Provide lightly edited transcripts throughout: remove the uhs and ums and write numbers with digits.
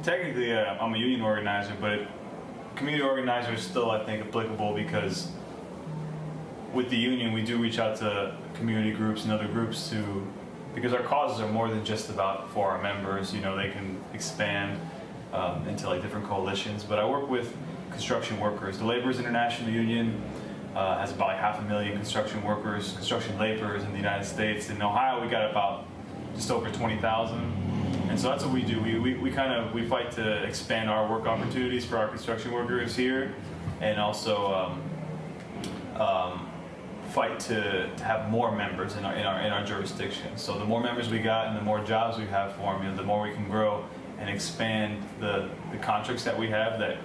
Technically, I'm a union organizer, but community organizer is still, I think, applicable because with the union, we do reach out to community groups and other groups because our causes are more than just about for our members. You know, they can expand into like different coalitions. But I work with construction workers. The Laborers International Union has about like 500,000 construction workers, construction laborers in the United States. In Ohio, we got about just over 20,000. And so that's what we do. We fight to expand our work opportunities for our construction workers here, and also fight to have more members in our jurisdiction. So the more members we got and the more jobs we have for them, you know, the more we can grow and expand the contracts that we have that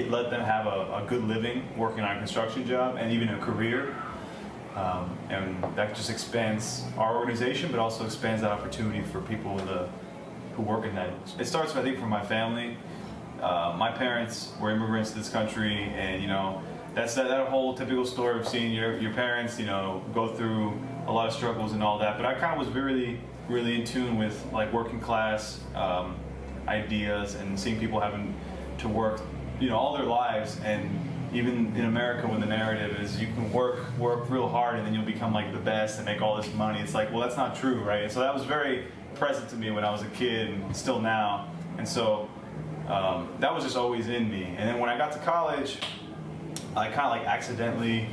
let them have a good living working on a construction job and even a career. And that just expands our organization, but also expands that opportunity for people who work in that. It starts, I think, from my family. My parents were immigrants to this country, and you know, that's that whole typical story of seeing your parents, you know, go through a lot of struggles and all that. But I kind of was really in tune with like working class ideas and seeing people having to work, you know, all their lives. And even in America, when the narrative is you can work real hard and then you'll become like the best and make all this money, it's like, well, that's not true, right? And so that was very present to me when I was a kid and still now. And so that was just always in me. And then when I got to college, I kind of like accidentally,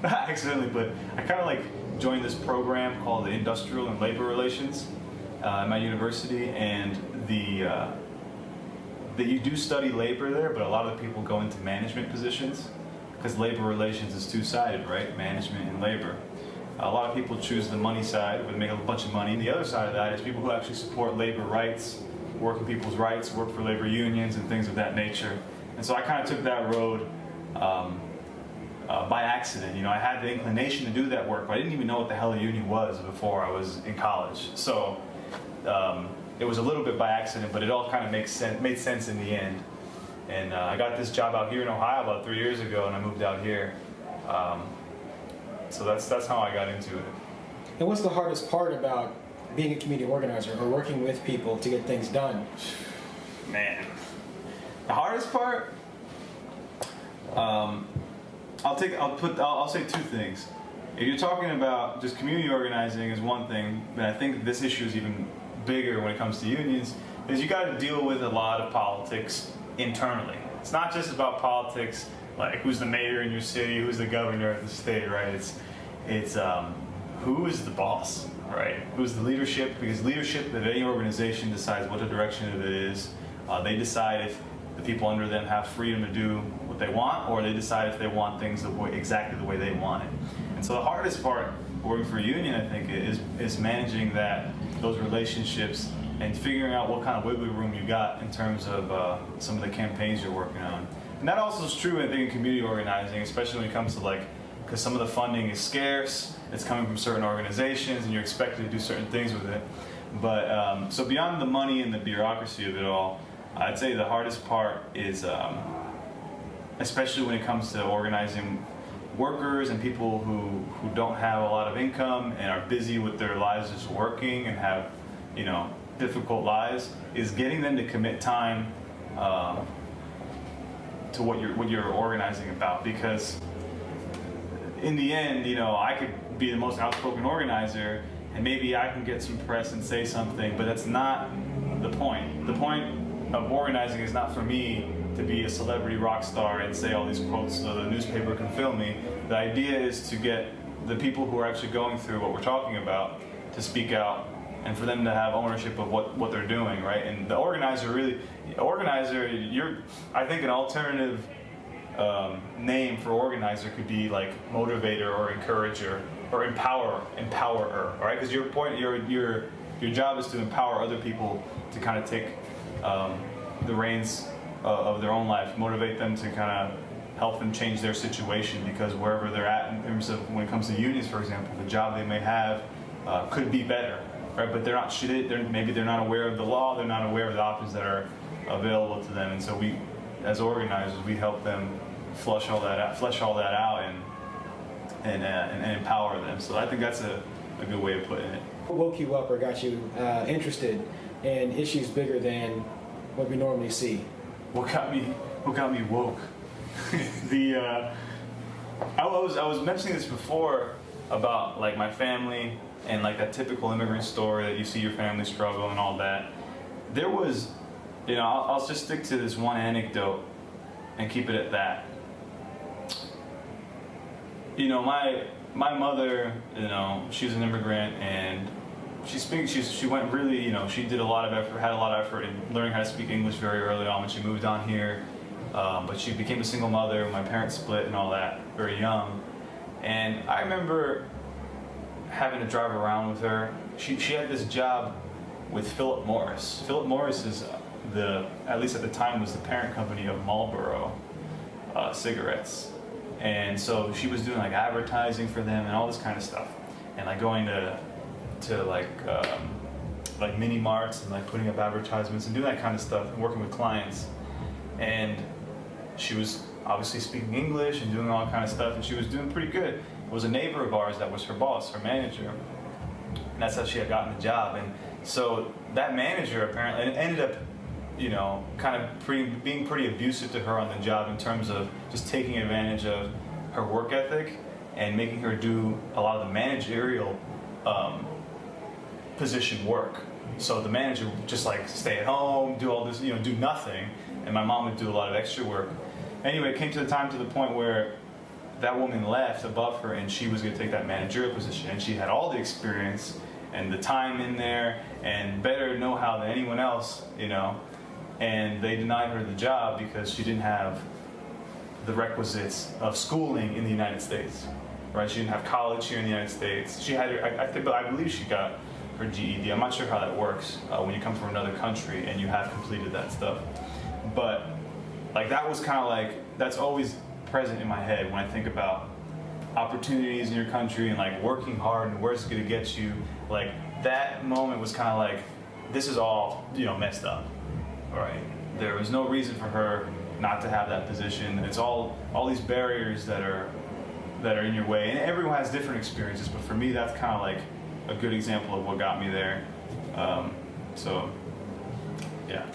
not accidentally, but I kind of like joined this program called the Industrial and Labor Relations at my university. And that you do study labor there, but a lot of the people go into management positions because labor relations is two-sided, right? Management and labor. A lot of people choose the money side, where they make a bunch of money. And the other side of that is people who actually support labor rights, work in people's rights, work for labor unions and things of that nature. And so I kind of took that road by accident. You know, I had the inclination to do that work, but I didn't even know what the hell a union was before I was in college. So it was a little bit by accident, but it all kind of made sense in the end. And I got this job out here in Ohio about 3 years ago, and I moved out here. So that's how I got into it. And what's the hardest part about being a community organizer or working with people to get things done? Man, the hardest part, I'll say two things. If you're talking about just community organizing is one thing, but I think this issue is even bigger when it comes to unions, is you got to deal with a lot of politics internally. It's not just about politics like who's the mayor in your city, who's the governor of the state, right? It's who is the boss, right? Who's the leadership? Because leadership of any organization decides what the direction of it is. They decide if the people under them have freedom to do what they want, or they decide if they want things exactly the way they want it. And so the hardest part working for a union, I think, is managing those relationships and figuring out what kind of wiggle room you got in terms of some of the campaigns you're working on. And that also is true, I think, in community organizing, especially when it comes to like because some of the funding is scarce. It's coming from certain organizations, and you're expected to do certain things with it. But so beyond the money and the bureaucracy of it all, I'd say the hardest part is, especially when it comes to organizing workers and people who don't have a lot of income and are busy with their lives just working and have, difficult lives, is getting them to commit time to what you're organizing about. Because in the end, I could be the most outspoken organizer, and maybe I can get some press and say something, but that's not the point. The point of organizing is not for me to be a celebrity rock star and say all these quotes so the newspaper can film me. The idea is to get the people who are actually going through what we're talking about to speak out, and for them to have ownership of what they're doing, right? And the organizer, I think an alternative name for organizer could be like motivator or encourager or empowerer, all right? Because your job is to empower other people to kind of take the reins of their own life, motivate them to kind of help them change their situation, because wherever they're at in terms of when it comes to unions, for example, the job they may have could be better, right? But maybe they're not aware of the law, they're not aware of the options that are available to them, and so we, as organizers, we help them flesh all that out and empower them. So I think that's a good way of putting it. What woke you up or got you interested in issues bigger than what we normally see? What got me woke? I was mentioning this before about like my family and like that typical immigrant story that you see your family struggle and all that. There was, I'll just stick to this one anecdote and keep it at that. My mother, she was an immigrant, and she went really, she did a lot of effort, had a lot of effort in learning how to speak English very early on when she moved on here. But she became a single mother when my parents split and all that, very young. And I remember having to drive around with her. She had this job with Philip Morris. Philip Morris is at least at the time, was the parent company of Marlboro cigarettes. And so she was doing like advertising for them and all this kind of stuff, and like going to like mini marts and like putting up advertisements and doing that kind of stuff and working with clients. And she was obviously speaking English and doing all that kind of stuff, and she was doing pretty good. It was a neighbor of ours that was her boss, her manager, and that's how she had gotten the job. And so that manager apparently ended up, kind of being pretty abusive to her on the job in terms of just taking advantage of her work ethic and making her do a lot of the managerial position work. So the manager would just like stay at home, do all this, do nothing, and my mom would do a lot of extra work. Anyway, it came to the point where that woman left above her, and she was going to take that managerial position, and she had all the experience and the time in there and better know-how than anyone else, and they denied her the job because she didn't have the requisites of schooling in the United States, right? She didn't have college here in the United States. She had, I believe she got her GED. I'm not sure how that works when you come from another country and you have completed that stuff. But like that was kind of like, that's always present in my head when I think about opportunities in your country and like working hard and where it's going to get you. Like that moment was kind of like, this is all, messed up, right? There was no reason for her not to have that position. It's all these barriers that are in your way, and everyone has different experiences, but for me that's kind of like a good example of what got me there. So yeah.